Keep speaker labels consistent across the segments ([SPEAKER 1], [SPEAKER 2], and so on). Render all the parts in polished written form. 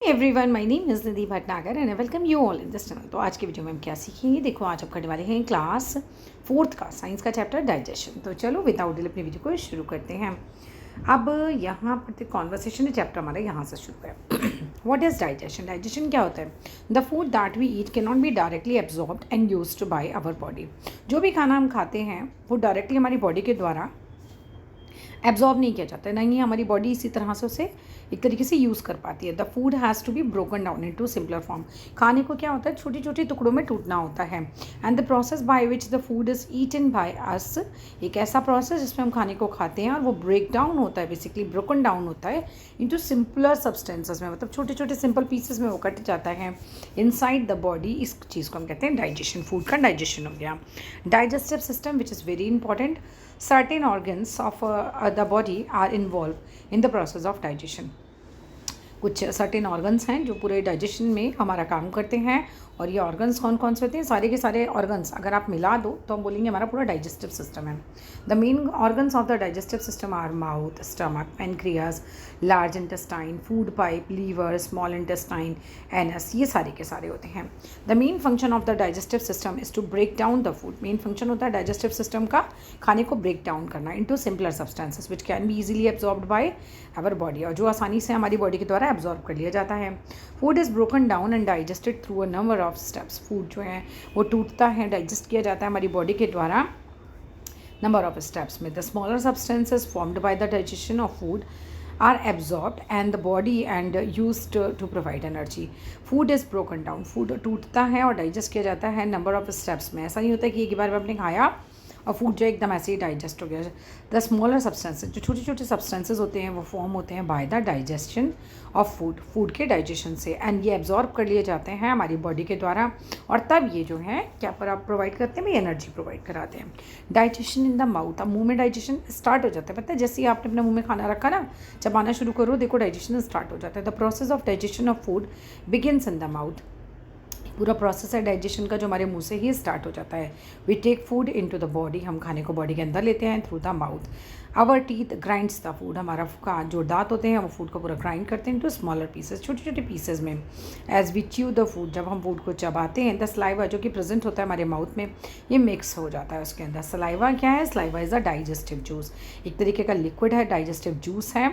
[SPEAKER 1] Everyone, my name is Nidhi Bhatnagar and I welcome you all in this channel. तो आज की video में हम क्या सीखेंगे, देखो आज हम करने वाले हैं क्लास 4th का साइंस का चैप्टर डाइजेशन। तो चलो विदाउट डिले अपनी वीडियो को शुरू करते हैं। अब यहाँ पर कॉन्वर्सेशन चैप्टर हमारा यहाँ से शुरू है। What is digestion? डाइजेशन क्या होता है? The food that we eat can not be directly absorbed and used by our body. जो भी खाना हम खाते हैं वो डायरेक्टली हमारी बॉडी के द्वारा एब्जॉर्ब नहीं किया जाता है, नहीं हमारी बॉडी इसी तरह से उसे एक तरीके से यूज़ कर पाती है। The food has to be broken down into simpler form. खाने को क्या होता है, छोटे छोटे टुकड़ों में टूटना होता है। And the process by which the food is eaten by us, एक ऐसा प्रोसेस जिसमें हम खाने को खाते हैं और वो ब्रेक डाउन होता है, बेसिकली ब्रोकन डाउन होता है इनटू सिंपलर सब्सटेंसेस में, मतलब छोटे छोटे सिंपल पीसेस में वो कट जाता है इनसाइड द बॉडी। इस चीज़ को हम कहते हैं डाइजेशन। फूड का डाइजेशन हो गया। Digestive system which is very important. Certain organs of the body are involved in the process of digestion. कुछ सर्टेन ऑर्गन्स हैं जो पूरे डाइजेशन में हमारा काम करते हैं। और ये ऑर्गन्स कौन कौन से होते हैं? सारे के सारे ऑर्गन्स अगर आप मिला दो तो हम बोलेंगे हमारा पूरा डाइजेस्टिव सिस्टम है। The main organs of the digestive system are mouth, stomach, pancreas, large intestine, food pipe, liver, small intestine, anus, ये सारे के सारे होते हैं। The main function of the digestive system is to break down the food. Main function होता है digestive system का खाने को ब्रेक डाउन करना into simpler substances which can be easily absorbed by our body, और जो आसानी से हमारी बॉडी के द्वारा एब्जॉर्ब कर लिया जाता है। Food is broken down and digested through a number of steps. Food जो है वो टूटता है, डाइजेस्ट किया जाता है हमारी बॉडी के द्वारा नंबर ऑफ स्टेप्स में। The smaller substances formed by the digestion of food are absorbed and the body and used to provide energy. Food is broken down. Food टूटता है और डाइजेस्ट किया जाता है नंबर ऑफ स्टेप्स में। ऐसा नहीं होता कि एक ही बार में आपने खाया और फूड जो एकदम ऐसे ही डाइजेस्ट हो गया। द स्मॉलर सब्सटेंसेज, जो छोटे छोटे सब्सटेंसेज होते हैं वो फॉर्म होते हैं by the digestion of food, food के डाइजेशन से, एंड ये एब्जॉर्ब कर लिए जाते हैं हमारी बॉडी के द्वारा और तब ये जो है क्या पर आप प्रोवाइड करते हैं, एनर्जी प्रोवाइड कराते हैं। डाइजेशन इन द माउथ, अब मुंह में डाइजेशन स्टार्ट हो जाता है। पता है जैसे ही आपने अपने मुंह में खाना रखा ना, चबाना शुरू करो, देखो डाइजेशन स्टार्ट हो जाता है। The process of digestion of food begins in the mouth. पूरा प्रोसेस है डाइजेशन का जो हमारे मुंह से ही स्टार्ट हो जाता है। We take food into the body, हम खाने को बॉडी के अंदर लेते हैं through the mouth. Our teeth grinds the food, हमारा जो दांत होते हैं वो फूड को पूरा ग्राइंड करते हैं इनटू स्मॉलर पीसेस, छोटे छोटे पीसेस में। As we chew the food, जब हम फूड को चबाते हैं, द सलाइवा जो कि प्रेजेंट होता है हमारे माउथ में, ये मिक्स हो जाता है उसके अंदर। सलाइवा क्या है? Saliva is a digestive juice, एक तरीके का लिक्विड है, डाइजेस्टिव जूस है,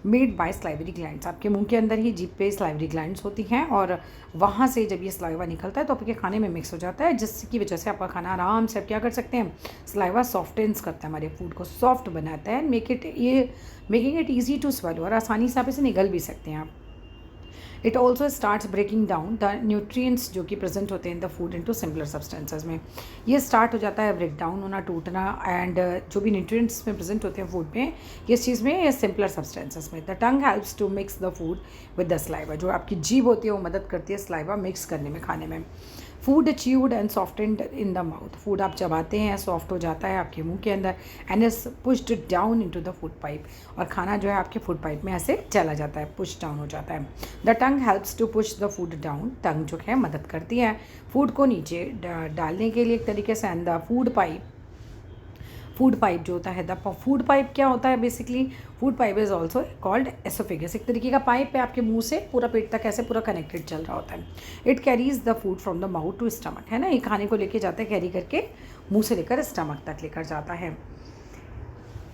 [SPEAKER 1] मेड बाय स्लाइवरी ग्लैंड्स। आपके मुंह के अंदर ही जीभ पे स्लाइवरी ग्लैंड्स होती हैं और वहाँ से जब ये सलाइवा निकलता है तो आपके खाने में मिक्स हो जाता है, जिसकी वजह से आपका खाना आराम से आप क्या कर सकते हैं, सलाइवा सॉफ्टेंस करता है, हमारे फूड को सॉफ्ट बनाता है, making it easy to swallow, और आसानी से आप इसे निगल भी सकते हैं आप। It also starts breaking down the nutrients जो कि प्रेजेंट होते हैं in the food into simpler substances में। ये स्टार्ट हो जाता है ब्रेक डाउन होना, टूटना, एंड जो भी न्यूट्रिएंट्स में प्रेजेंट होते हैं फूड में, इस चीज़ में, सिंपलर सब्सटेंसेस में। The tongue helps to mix the food with the saliva, जो आपकी जीभ होती है वो मदद करती है सलाइवा मिक्स करने में, खाने में। Food chewed and softened in the mouth, food आप चबाते हैं सॉफ्ट हो जाता है आपके मुंह के अंदर, and is pushed down into the food pipe, और खाना जो है आपके फूड पाइप में ऐसे चला जाता है, पुश डाउन हो जाता है। The tongue helps to push the food down, tongue जो है मदद करती है फूड को नीचे डालने के लिए एक तरीके से। एंड द फूड पाइप जो होता है, द फूड पाइप क्या होता है basically, food pipe is also called oesophagus, एक तरीके का पाइप है आपके मुंह से पूरा पेट तक ऐसे पूरा कनेक्टेड चल रहा होता है। It carries the food from the mouth to stomach, है ना, ये खाने को लेके जाता है, कैरी करके मुंह से लेकर स्टमक तक लेकर जाता है।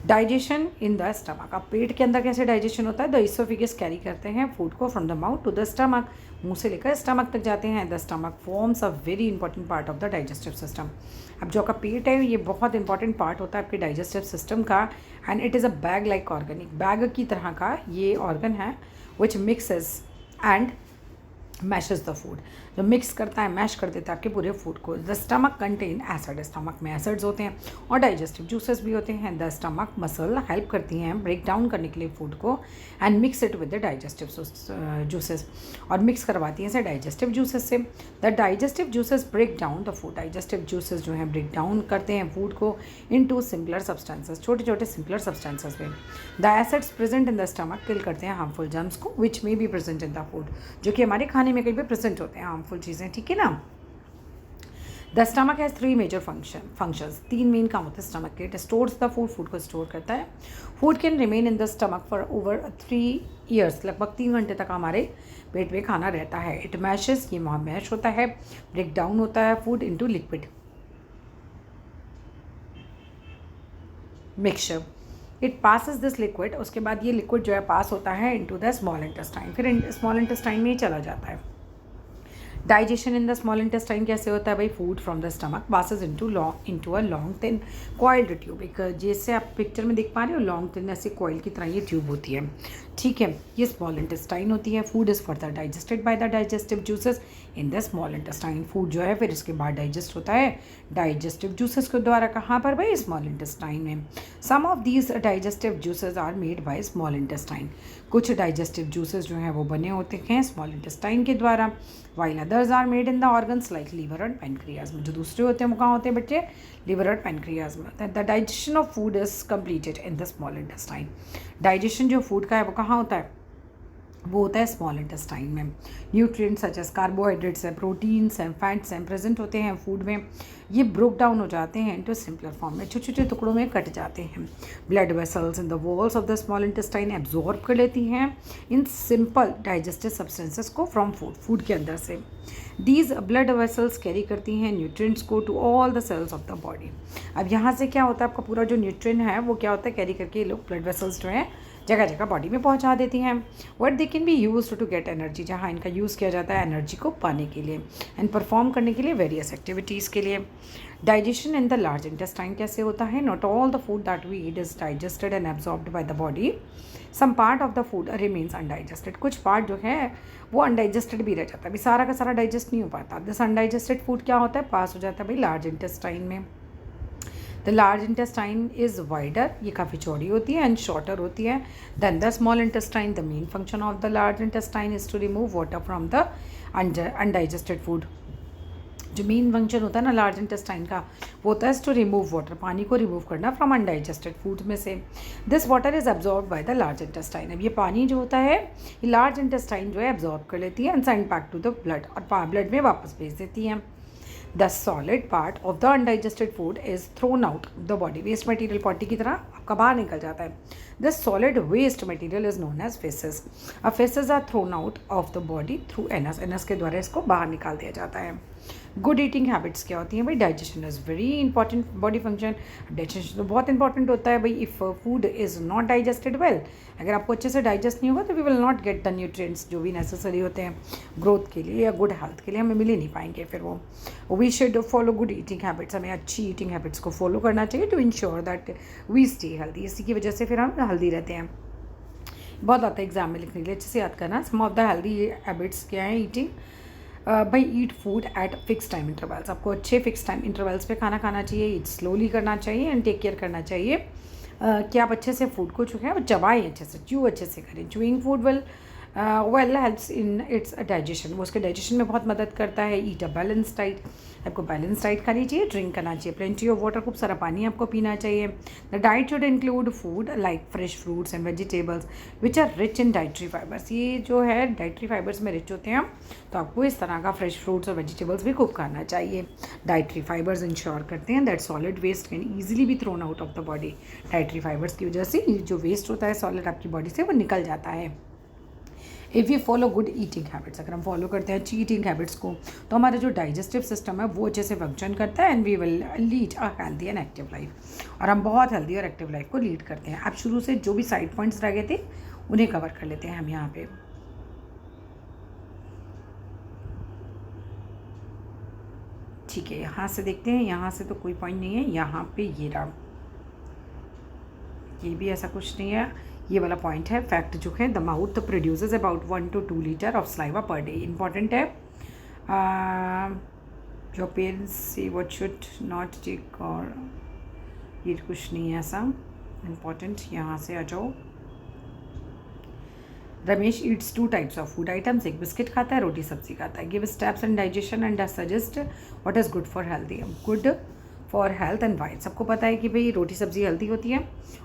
[SPEAKER 1] डाइजेशन इन द स्टमक, अब पेट के अंदर कैसे डाइजेशन होता है, द इसोफेगस कैरी करते हैं फूड को from the mouth to the stomach, मुंह से लेकर स्टमक तक जाते हैं। The stomach forms a very important part of the digestive system. अब जो आपका पेट है ये बहुत इंपॉर्टेंट पार्ट होता है आपके डाइजेस्टिव सिस्टम का, and it is a bag like organ, एक बैग की तरह का ये ऑर्गन है which mixes and mashes the food, जो मिक्स करता है, मैश कर देता है आपके पूरे फूड को। The stomach contain acid, stomach में एसिड्स होते हैं और डाइजेस्टिव जूसेस भी होते हैं। द स्टमक मसल हेल्प करती हैं ब्रेक डाउन करने के लिए फूड को, and mix it with the digestive juices, और मिक्स करवाती हैं इसे डाइजेस्टिव जूसेस से। The digestive juices break down the food, digestive juices जो हैं ब्रेक डाउन करते हैं फूड को इनटू सिंपलर सब्सटेंसेस, छोटे छोटे सिंपलर सब्सटेंसेस में। The acids present in the stomach kill करते हैं हार्मफुल जर्म्स को which may be present in the food, जो कि हमारे खाने में कहीं भी प्रेजेंट होते हैं हार्मफुल चीज़ें, ठीक है ना। The stomach has 3 major functions, 3 main काम होते हैं स्टमक के. It stores the food, food को स्टोर करता है. Food can remain in the stomach for over 3 years, लगभग 3 घंटे तक हमारे पेट में खाना रहता है. इट मैशेस, ये वहाँ मैश होता है, ब्रेक डाउन होता है food into liquid mixture. It passes this liquid, उसके बाद ये लिक्विड जो है पास होता है इनटू द स्मॉल इंटेस्टाइन, फिर स्मॉल इंटेस्टाइन में ही चला जाता है. Digestion in the small intestine कैसे होता है भाई? Food from the stomach passes into a long thin coiled tube. एक जैसे आप पिक्चर में देख पा रहे हो, लॉन्ग थिन ऐसे कॉइल की तरह ये ट्यूब होती है. ठीक है, ये स्मॉल इंटेस्टाइन होती है. Food is further digested by the digestive juices in the small intestine. Food जो है फिर इसके बाद डाइजेस्ट होता है डाइजेस्टिव जूसेस के द्वारा. कहाँ पर भाई? स्मॉल इंटेस्टाइन में. Some of these digestive juices are made by small intestine. कुछ डाइजेस्टिव जूसेस जो हैं वो बने होते हैं स्मॉल इंटेस्टाइन के द्वारा. While others are made in the organs like liver and pancreas में. जो दूसरे होते हैं वो कहाँ होते हैं बच्चे? लीवर और पेनक्रियाज में. The digestion of food is completed in the small intestine. Digestion जो फूड का है वो कहाँ होता है? वो होता है स्मॉल इंटेस्टाइन में. न्यूट्रिएंट्स सच एज कार्बोहाइड्रेट्स हैं, प्रोटीन्स हैं, फैट्स हैं, प्रेजेंट होते हैं फूड में. ये ब्रोक डाउन हो जाते हैं इनटू सिंपलर फॉर्म में, छोटे छोटे टुकड़ों में कट जाते हैं. Blood vessels in the walls of the small intestine absorb कर लेती हैं इन सिंपल डाइजेस्टिव सब्सटेंसेस को फ्रॉम फूड के अंदर से. दीज ब्लड वेसल्स कैरी करती हैं न्यूट्रिएंट्स को to all the cells of the body. अब यहाँ से क्या होता है, आपका पूरा जो न्यूट्रिएंट है वो क्या होता है, कैरी करके ये लोग ब्लड वेसल्स जो हैं जगह जगह बॉडी में पहुंचा देती हैं. What they can be use to get energy, जहाँ इनका यूज़ किया जाता है एनर्जी को पाने के लिए एंड परफॉर्म करने के लिए वेरियस एक्टिविटीज़ के लिए. Digestion in the large intestine कैसे होता है? Not all the food that we eat is digested and absorbed by the body. Some part of the food remains undigested. कुछ पार्ट जो है वो अनडाइजेस्टेड भी रह जाता है, अभी सारा का सारा डाइजेस्ट नहीं हो पाता. दिस अनडाइजेस्टेड फूड क्या होता है? पास हो जाता है भाई लार्ज इंटेस्टाइन में. The large intestine is wider, ये काफ़ी चौड़ी होती है एंड शॉर्टर होती है than the small intestine. The main function of the large intestine is to remove water from the undigested food. जो मेन फंक्शन होता है ना लार्ज इंटेस्टाइन का, वो होता है टू रिमूव वाटर, पानी को रिमूव करना फ्रॉम अनडाइजेस्टेड फूड में से. This water is absorb by the large intestine. अब ये पानी जो होता है ये लार्ज इंटेस्टाइन जो है एब्जॉर्ब कर लेती है and send back to the blood, और ब्लड में वापस भेज देती है. The solid part of the undigested food is thrown out the body. Waste material potty की तरह आपका बाहर निकल जाता है. This solid waste material is known as faeces. अब faeces are thrown out of the body through anus. Anus के द्वारा इसको बाहर निकाल दिया जाता है. गुड ईटिंग हैबिट्स क्या होती हैं भाई? Digestion is very important body function. Digestion तो बहुत इंपॉर्टेंट होता है भाई. If food is not digested well, अगर आपको अच्छे से डाइजेस्ट नहीं होगा तो we will not get the nutrients जो भी नेसेसरी होते हैं ग्रोथ के लिए या गुड हेल्थ के लिए, हमें मिल ही नहीं पाएंगे. फिर वो we should follow good eating habits. हमें अच्छी ईटिंग हैबिट्स को फॉलो करना चाहिए to ensure that we stay healthy. इसी की वजह से फिर हम हेल्दी रहते हैं. बहुत आता है एग्जाम में लिखने के लिए, अच्छे से याद करना. सम ऑफ द हेल्दी हैबिट्स क्या है? ईटिंग भाई eat food at fix time intervals. आपको अच्छे फिक्स टाइम इंटरवल्स पे खाना खाना चाहिए. ईट स्लोली करना चाहिए एंड टेक केयर करना चाहिए कि आप अच्छे से फूड को जो है वो चबाएं, अच्छे से च्यू अच्छे से करें. Chewing food will well helps in its digestion. वो उसके डाइजेशन में बहुत मदद करता है. ईट अ बैलेंस डाइट. आपको बैलेंस डाइट खानी चाहिए. ड्रिंक करना चाहिए प्लेंटी ऑफ वाटर. खूब सारा पानी आपको पीना चाहिए. The diet should include food like fresh fruits and vegetables which are rich in dietary fibres. ये जो है डाइट्री फाइबर्स में रिच होते हैं, तो आपको इस तरह का फ्रेश फ्रूट्स और वेजिटेबल्स भी खूब खाना चाहिए. डाइट्री फाइबर्स इंश्योर करते हैं that solid waste can easily भी thrown out of the body. Dietary fibres की वजह से जो वेस्ट होता है सॉलिड आपकी बॉडी से वो निकल जाता है. If you follow good eating habits, अगर हम फॉलो करते हैं अच्छी ईटिंग हैबिट्स को, तो हमारा जो डाइजेस्टिव सिस्टम है वो अच्छे से फंक्शन करता है and we will lead a healthy and active life. और हम बहुत हेल्दी और एक्टिव लाइफ को लीड करते हैं. अब शुरू से जो भी साइड पॉइंट्स रह गए थे उन्हें कवर कर लेते हैं हम यहाँ पे. ठीक है, यहाँ से देखते हैं. यहाँ से तो कोई पॉइंट नहीं है. यहाँ पे ये रहा, ये भी ऐसा कुछ नहीं है. ये वाला पॉइंट है. फैक्ट जो है the mouth produces about 1 to 2 litre of saliva per day. Important है. जो पेरेंट्स से व्हाट शुड नॉट टेक, और ये कुछ नहीं है ऐसा इंपॉर्टेंट. यहाँ से आ जाओ. Ramesh eats 2 types of food items. एक बिस्किट खाता है, रोटी सब्जी खाता है. Give steps in digestion and suggest what is good for healthy. Good for health and why. सबको पता है कि भाई रोटी सब्जी हेल्दी होती है.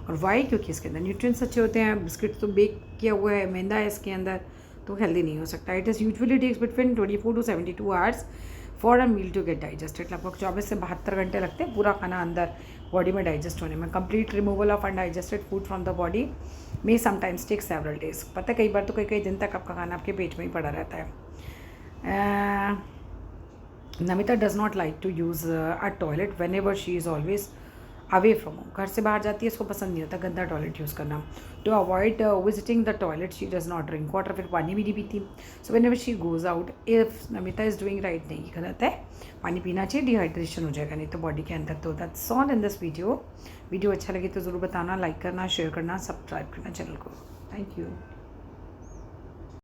[SPEAKER 1] और वाई? क्योंकि इसके अंदर न्यूट्रिएंट्स अच्छे होते हैं. बिस्किट तो बेक किया हुआ है, मैदा है इसके अंदर, तो हेल्दी नहीं हो सकता. It is usually takes between 24 to 72 hours for a meal to get digested. लगभग 24 से 72 घंटे लगते हैं पूरा खाना अंदर बॉडी में डाइजेस्ट होने में। Complete removal of undigested food from the body may sometimes take several days. पता है कई बार तो कई दिन तक आपका खाना आपके पेट में ही पड़ा रहता है। Namita does not like to use a toilet whenever she is always away from home. घर से बाहर जाती है, इसको पसंद नहीं होता गंदा टॉयलेट यूज़ करना। To avoid visiting the toilet she does not drink water, फिर पानी भी नहीं पीती। So whenever she goes out, if Namita is doing right, नहीं गलत है, पानी पीना चाहिए, डिहाइड्रेशन हो जाएगा नहीं तो बॉडी के अंदर। तो that's all in this video. Video अच्छा लगे तो ज़रूर बताना, लाइक करना, शेयर करना, सब्सक्राइब करना चैनल को। Thank you.